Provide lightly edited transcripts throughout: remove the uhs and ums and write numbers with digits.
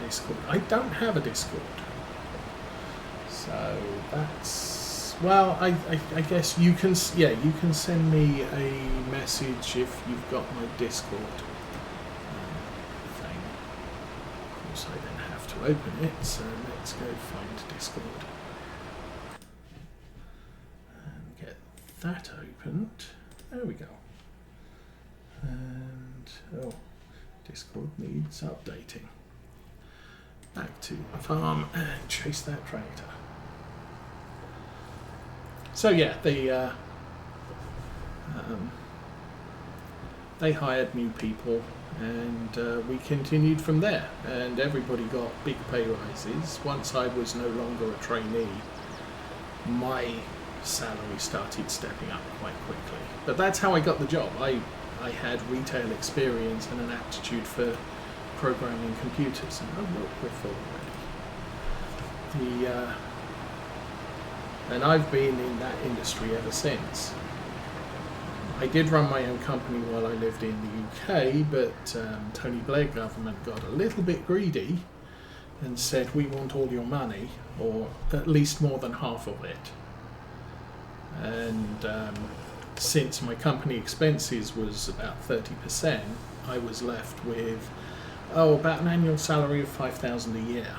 Discord. I don't have a Discord. So that's, well, I guess you can, yeah, you can send me a message if you've got my Discord thing. Of course, I then have to open it, so let's go find Discord. And get that opened. There we go. And, oh, Discord needs updating. Back to the farm and chase that tractor. So yeah, they hired new people, and we continued from there. And everybody got big pay rises. Once I was no longer a trainee, my salary started stepping up quite quickly. But that's how I got the job. I had retail experience and an aptitude for programming computers, and I've worked with already. And I've been in that industry ever since. I did run my own company while I lived in the UK, but Tony Blair government got a little bit greedy and said, we want all your money, or at least more than half of it. And since my company expenses was about 30%, I was left with about an annual salary of $5,000 a year,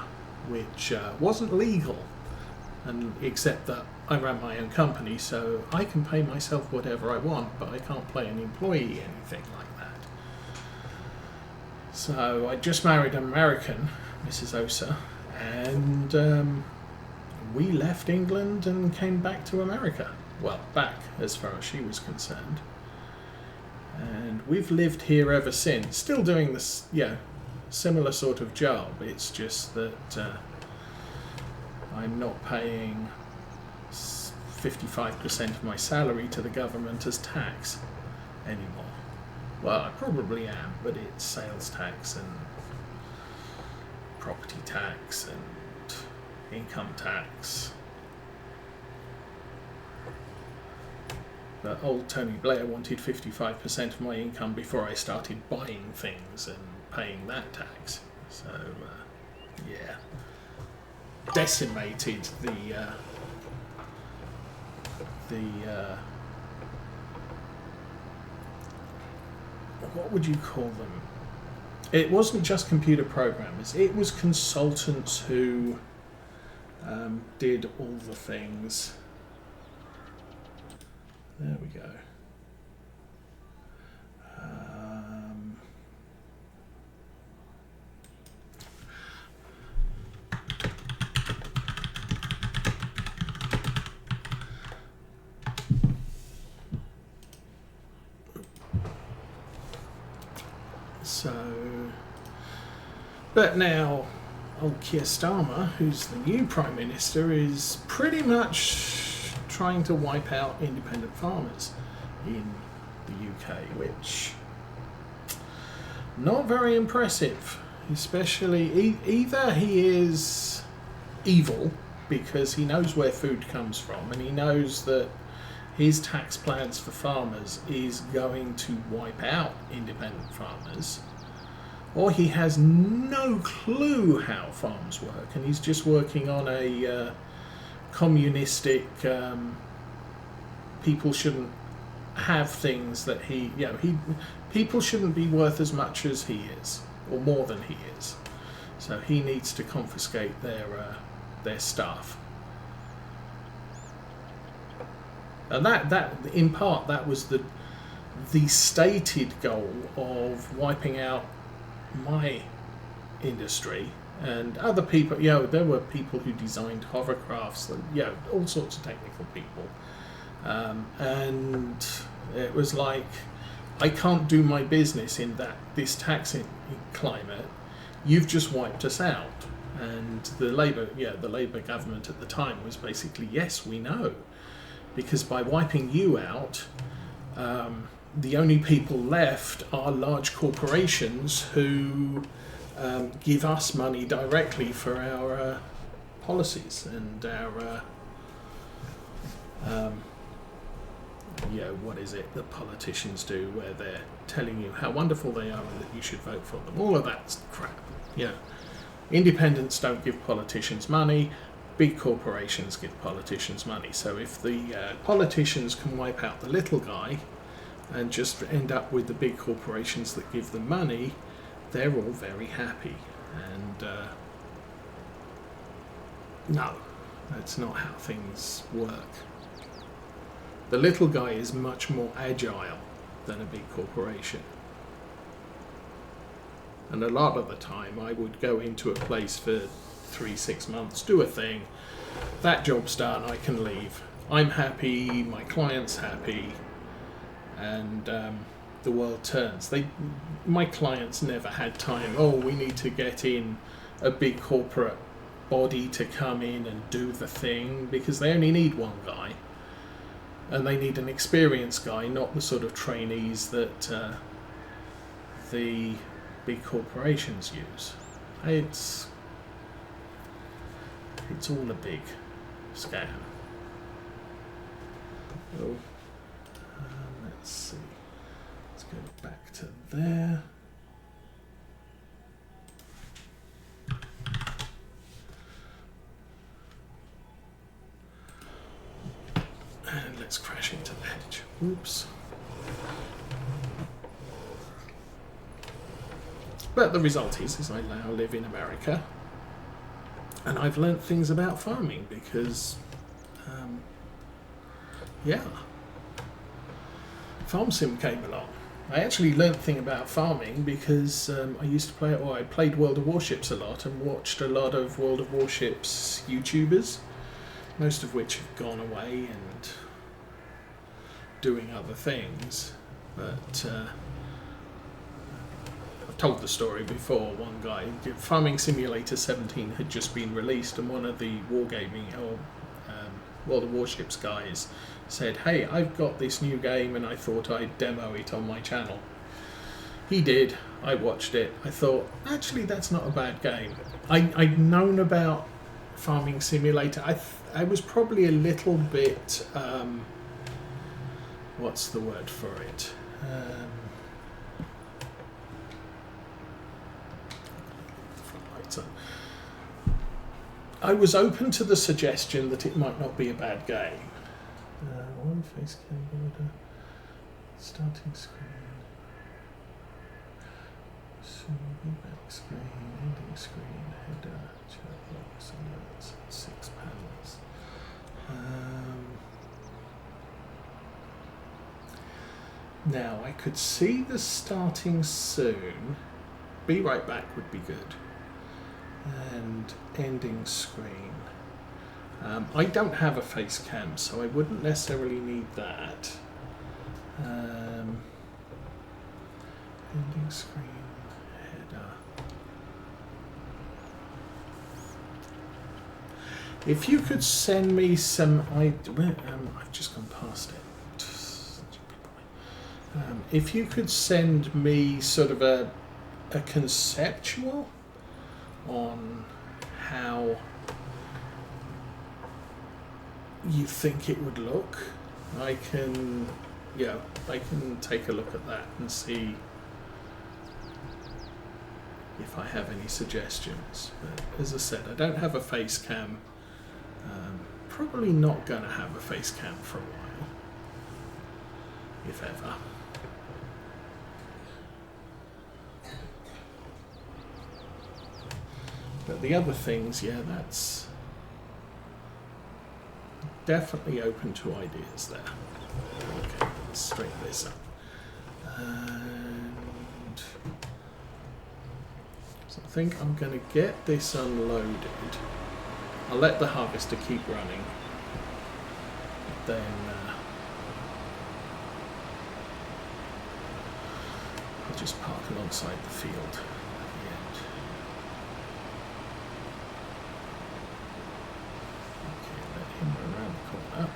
which wasn't legal, and except that I ran my own company, so I can pay myself whatever I want, but I can't pay an employee anything like that. So I just married an American, Mrs. Osa, and we left England and came back to America. Well, back as far as she was concerned. And we've lived here ever since, still doing this, yeah, similar sort of job. It's just that I'm not paying 55% of my salary to the government as tax anymore. Well, I probably am, but it's sales tax and property tax and income tax. But old Tony Blair wanted 55% of my income before I started buying things and paying that tax. So, yeah, decimated the what would you call them? It wasn't just computer programmers, it was consultants who did all the things. There we go. But now, old Keir Starmer, who's the new Prime Minister, is pretty much trying to wipe out independent farmers in the UK, which not very impressive. Especially, either he is evil because he knows where food comes from and he knows that his tax plans for farmers is going to wipe out independent farmers, or he has no clue how farms work and he's just working on a communistic people shouldn't have things that people shouldn't be worth as much as he is or more than he is, so he needs to confiscate their stuff. And that in part that was the stated goal of wiping out my industry and other people. There were people who designed hovercrafts, all sorts of technical people, and it was like, I can't do my business in this tax climate. You've just wiped us out. And the Labour government at the time was basically, yes, we know, because by wiping you out, the only people left are large corporations who give us money directly for our policies and our what is it that politicians do, where they're telling you how wonderful they are and that you should vote for them. All of that crap. Independents don't give politicians money, big corporations give politicians money. So if the politicians can wipe out the little guy and just end up with the big corporations that give them money, they're all very happy. And no, that's not how things work. The little guy is much more agile than a big corporation. And a lot of the time I would go into a place for 3-6 months, do a thing, that job's done, I can leave. I'm happy, my client's happy, and the world turns. My clients never had time, oh, we need to get in a big corporate body to come in and do the thing, because they only need one guy. And they need an experienced guy, not the sort of trainees that the big corporations use. It's all a big scam. Oh, let's see. Let's go back to there. And let's crash into the hedge. Oops. But the result is I now live in America, and I've learnt things about farming because, Farm Sim came along. I actually learnt a thing about farming because I used to play, or I played World of Warships a lot and watched a lot of World of Warships YouTubers, most of which have gone away and doing other things. But I've told the story before. One guy, Farming Simulator 17 had just been released, and one of the Wargaming or World of Warships guys said, hey, I've got this new game and I thought I'd demo it on my channel. He did. I watched it. I thought, actually, that's not a bad game. I'd known about Farming Simulator. I was probably a little bit, what's the word for it? I was open to the suggestion that it might not be a bad game. One face cam border, starting screen, back screen, ending screen, header, chat box, alerts, 6 panels. Now I could see the starting soon. Be right back would be good. And ending screen. I don't have a face cam, so I wouldn't necessarily need that. Ending screen, header. If you could send me some, I've just gone past it. If you could send me sort of a conceptual on how you think it would look, I can take a look at that and see if I have any suggestions. But as I said, I don't have a face cam. Probably not going to have a face cam for a while, if ever. But the other things, yeah, that's definitely open to ideas there. Okay, let's straighten this up. And so I think I'm going to get this unloaded. I'll let the harvester keep running. Then I'll just park alongside the field. Around the corner.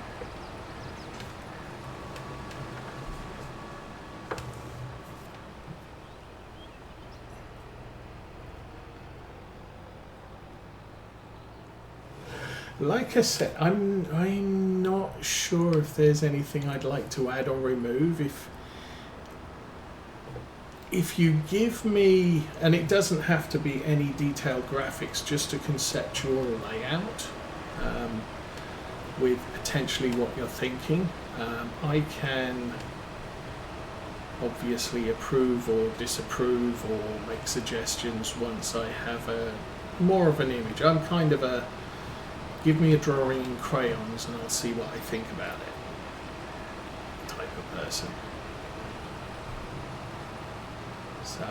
Like I said, I'm not sure if there's anything I'd like to add or remove. if you give me, and it doesn't have to be any detailed graphics, just a conceptual layout with potentially what you're thinking, I can obviously approve or disapprove or make suggestions once I have more of an image. I'm kind of a give me a drawing in crayons and I'll see what I think about it type of person. So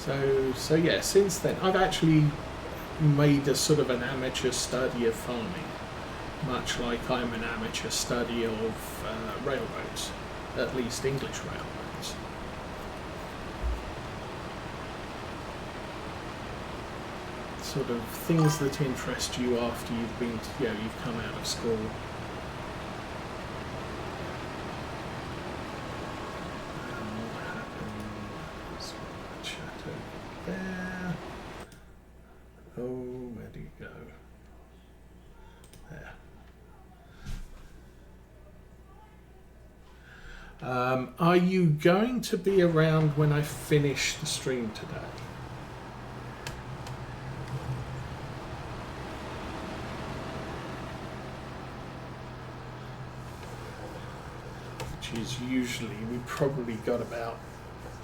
anyway. So yeah, since then I've actually made a sort of an amateur study of farming, much like I'm an amateur study of railroads, at least English railroads. Sort of things that interest you after you've been, you've come out of school. What happens when I chat over there? Oh, where do you go? There. Are you going to be around when I finish the stream today? Which is usually, we probably got about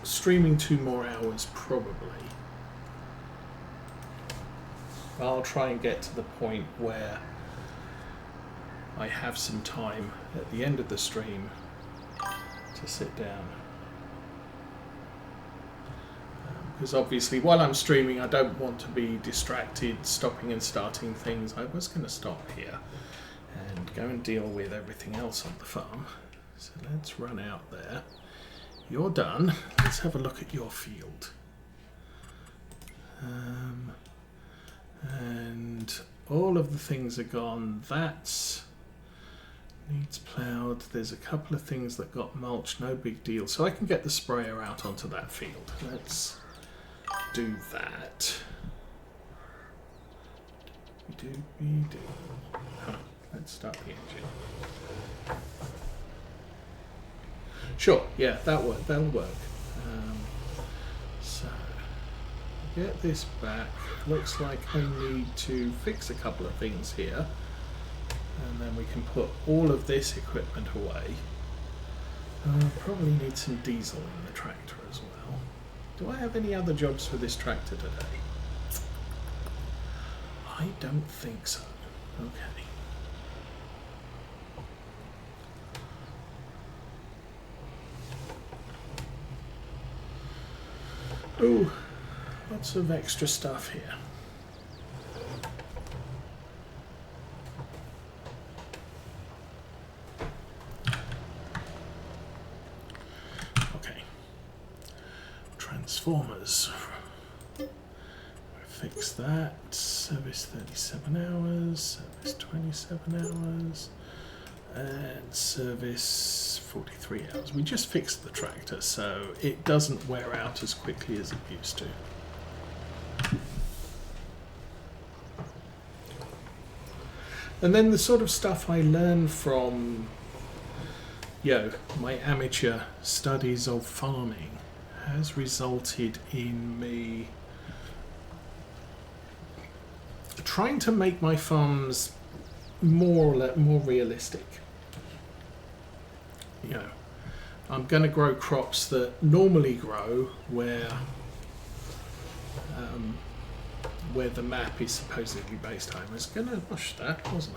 streaming 2 more hours probably. I'll try and get to the point where I have some time at the end of the stream to sit down. Because obviously while I'm streaming I don't want to be distracted stopping and starting things. I was going to stop here and go and deal with everything else on the farm. So let's run out there. You're done. Let's have a look at your field. And all of the things are gone. That's needs ploughed. There's a couple of things that got mulch, no big deal. So I can get the sprayer out onto that field. Let's do that. Let's start the engine. Sure, yeah, that'll work. So get this back. Looks like I need to fix a couple of things here, and then we can put all of this equipment away. Probably need some diesel in the tractor as well. Do I have any other jobs for this tractor today? I don't think so. Okay. Oh, lots of extra stuff here. Okay. Transformers. Fix that. Service 37 hours. Service 27 hours. And service 43 hours. We just fixed the tractor, so it doesn't wear out as quickly as it used to. And then the sort of stuff I learned from, my amateur studies of farming has resulted in me trying to make my farms more realistic. I'm going to grow crops that normally grow where the map is supposedly based. I was going to push that, wasn't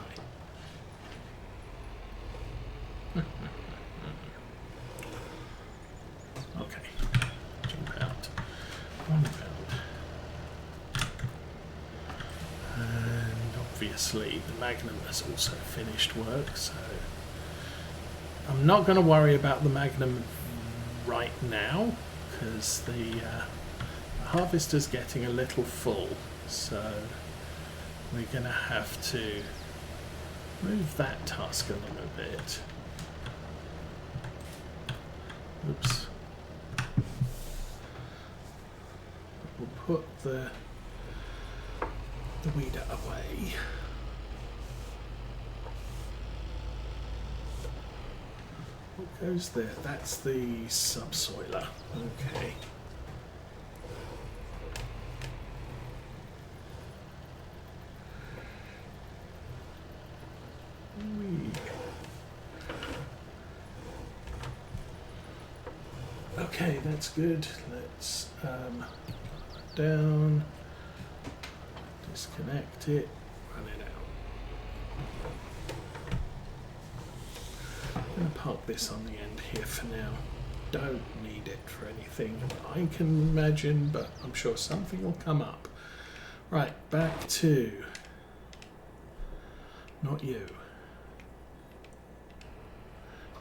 I? Okay, jump out. 1 round. And obviously the Magnum has also finished work, so I'm not going to worry about the Magnum right now because the harvester's getting a little full, so we're going to have to move that task a little bit. Oops. We'll put the weeder away. What goes there? That's the subsoiler. Okay. Okay, that's good. Let's down, disconnect it, run it out. I'm going to park this on the end here for now. Don't need it for anything I can imagine, but I'm sure something will come up. Right, back to not you.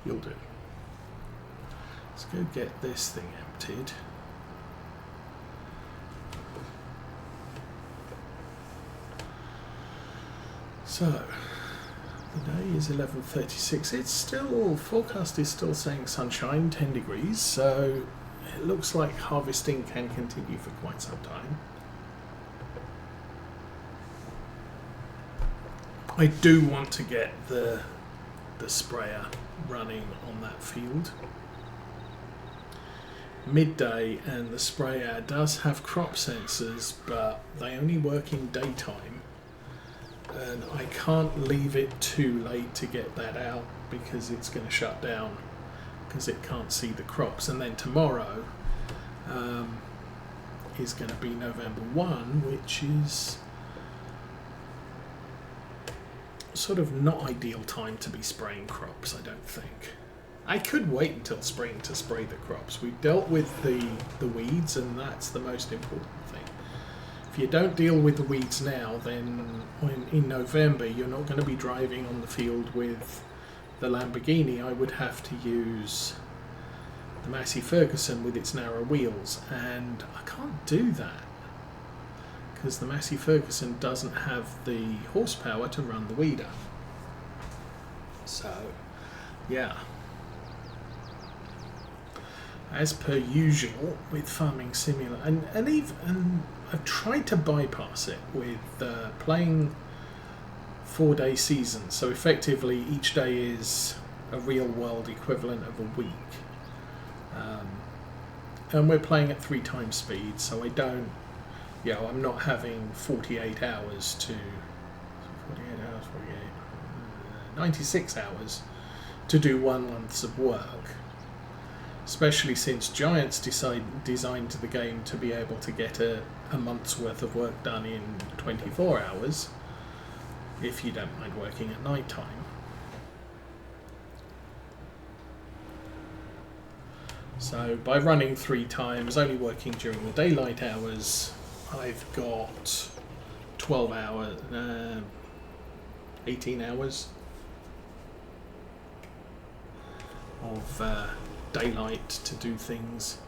You'll do. Let's go get this thing emptied. So, the day is 11:36. It's still, forecast is still saying sunshine, 10 degrees, so it looks like harvesting can continue for quite some time. I do want to get the sprayer running on that field midday, and the sprayer does have crop sensors, but they only work in daytime, and I can't leave it too late to get that out because it's going to shut down because it can't see the crops. And then tomorrow is going to be November 1, which is sort of not ideal time to be spraying crops, I don't think. I could wait until spring to spray the crops. We've dealt with the weeds, and that's the most important thing. If you don't deal with the weeds now, then in November you're not going to be driving on the field with the Lamborghini. I would have to use the Massey Ferguson with its narrow wheels, and I can't do that because the Massey Ferguson doesn't have the horsepower to run the weeder. So, yeah. As per usual with Farming Simulator, and I've tried to bypass it with playing 4-day seasons, so effectively each day is a real world equivalent of a week, and we're playing at 3 times speed, so I don't, I'm not having 48 hours to 96 hours to do 1 month's of work. Especially since Giants designed the game to be able to get a month's worth of work done in 24 hours, if you don't mind working at night time. So by running 3 times, only working during the daylight hours, I've got 12 hours, 18 hours of daylight to do things.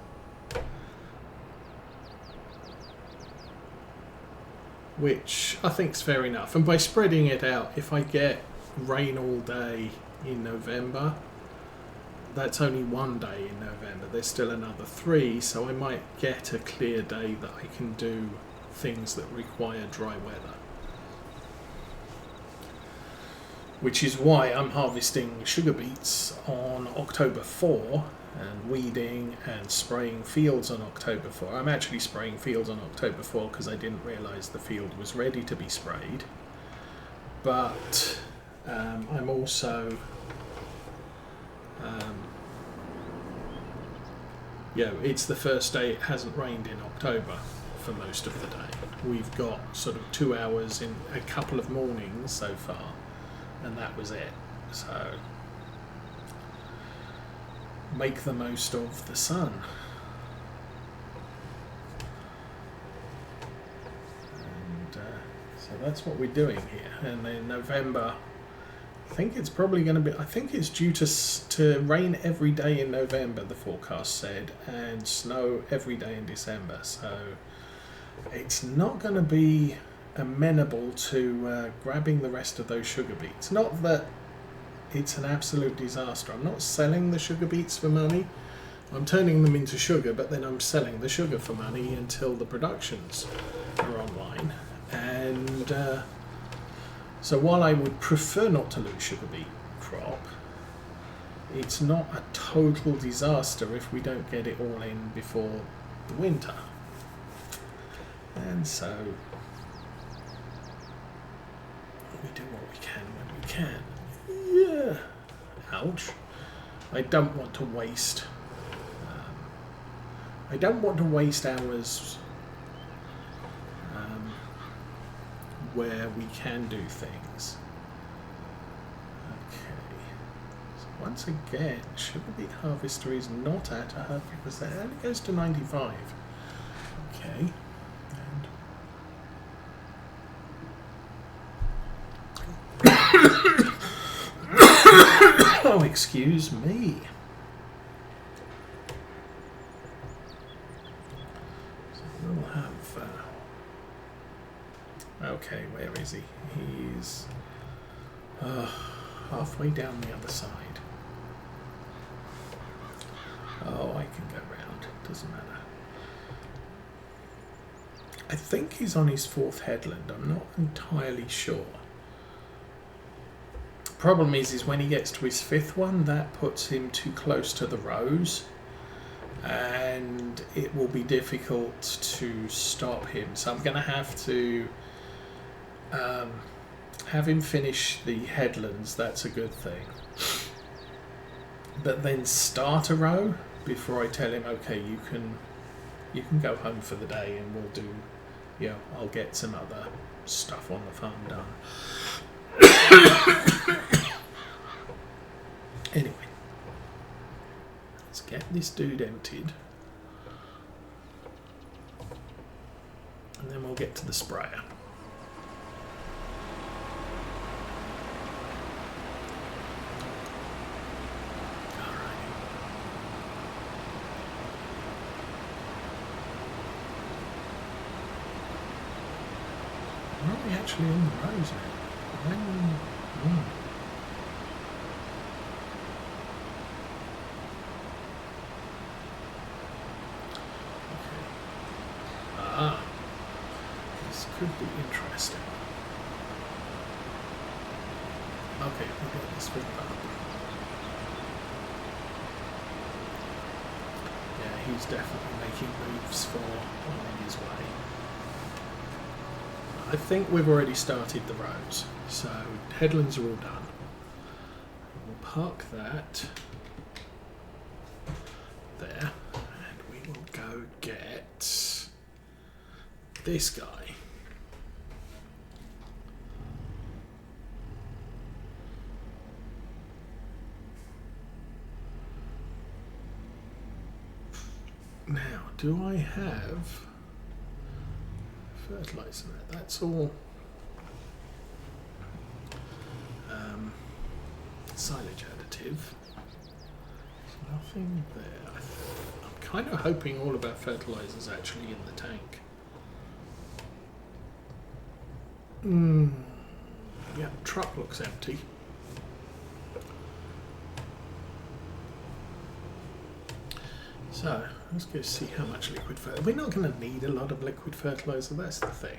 Which I think is fair enough. And by spreading it out, if I get rain all day in November, that's only 1 day in November. There's still another 3, so I might get a clear day that I can do things that require dry weather. Which is why I'm harvesting sugar beets on October 4 and weeding and spraying fields on October 4. I'm actually spraying fields on October 4 because I didn't realise the field was ready to be sprayed. But I'm also it's the first day it hasn't rained in October for most of the day. We've got sort of 2 hours in a couple of mornings so far, and that was it. So make the most of the sun. And so that's what we're doing here. And then November, I think it's probably going to be, I think it's due to rain every day in November, the forecast said, and snow every day in December. So it's not going to be amenable to grabbing the rest of those sugar beets. Not that it's an absolute disaster. I'm not selling the sugar beets for money. I'm turning them into sugar, but then I'm selling the sugar for money until the productions are online. And so while I would prefer not to lose sugar beet crop, it's not a total disaster if we don't get it all in before the winter. And so we do what we can when we can. Yeah. Ouch. I don't want to waste. I don't want to waste hours where we can do things. Okay. So once again, sugar beet harvester is not at 100%. It only goes to 95. Okay. Oh, excuse me. So we'll have. Okay, where is he? He's halfway down the other side. Oh, I can go round. Doesn't matter. I think he's on his 4th headland. I'm not entirely sure. Problem is when he gets to his 5th one, that puts him too close to the rows, and it will be difficult to stop him. So I'm going to have to have him finish the headlands. That's a good thing. But then start a row before I tell him, okay, you can go home for the day, and we'll do, I'll get some other stuff on the farm done. Anyway, let's get this dude emptied, and then we'll get to the sprayer. Where are we actually in the rows now? This could be interesting. Okay, we'll get this filled up. Yeah, he's definitely making moves for on his way. I think we've already started the rows, so headlands are all done. We'll park that there, and we will go get this guy. Now, do I have fertilizer there? That's all silage additive. There's nothing there. I'm kind of hoping all of our fertilizer is actually in the tank. Yeah, truck looks empty. So let's go see how much liquid fertilizer. We're not going to need a lot of liquid fertilizer, that's the thing.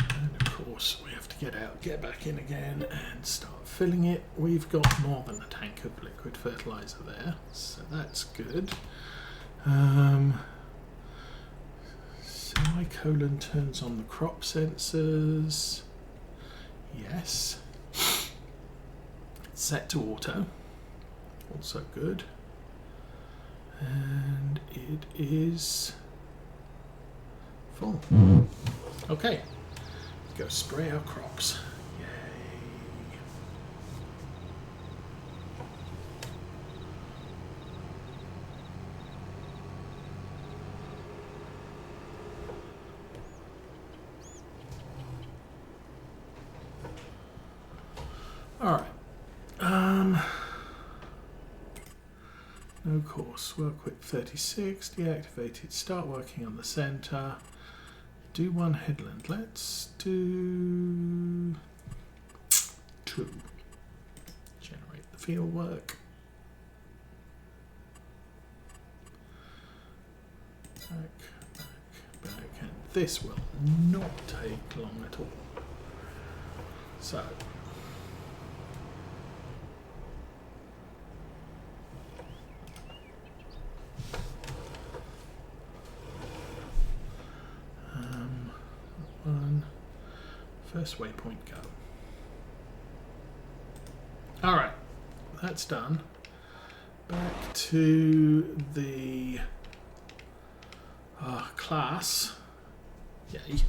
And of course we have to get back in again and start filling it. We've got more than a tank of liquid fertilizer there, so that's good. Semicolon turns on the crop sensors. Yes. Set to auto. Also good. And it is full. Okay. Go spray our crops. Yay. All right. No course. Work with 36. Deactivated. Start working on the center. Do one headland. Let's do 2. Generate the field work. Back, and this will not take long at all. So first waypoint go. Alright, that's done. Back to the class. Yay.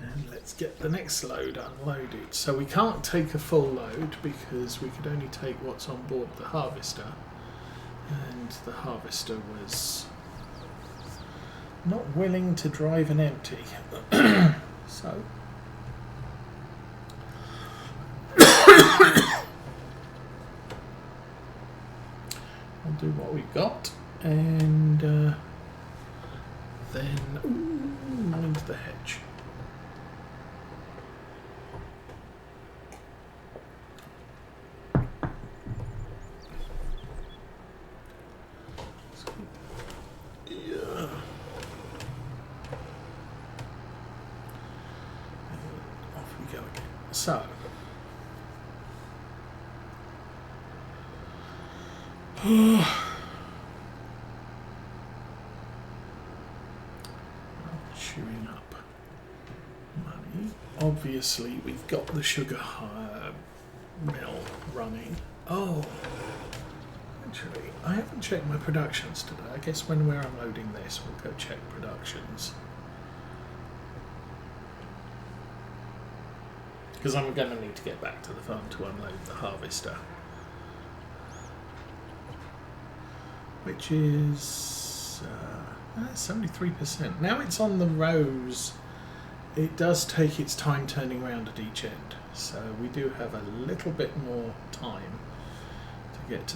And let's get the next load unloaded. So we can't take a full load because we could only take what's on board the harvester. And the harvester was not willing to drive an empty. So we'll do what we've got, and then mind the hedge. Yeah. And off we go again. So. Chewing up money. Obviously, we've got the sugar mill running. Oh, actually, I haven't checked my productions today. I guess when we're unloading this, we'll go check productions. Because I'm going to need to get back to the farm to unload the harvester. Which is 73%. Now it's on the rows, it does take its time turning around at each end. So we do have a little bit more time to get to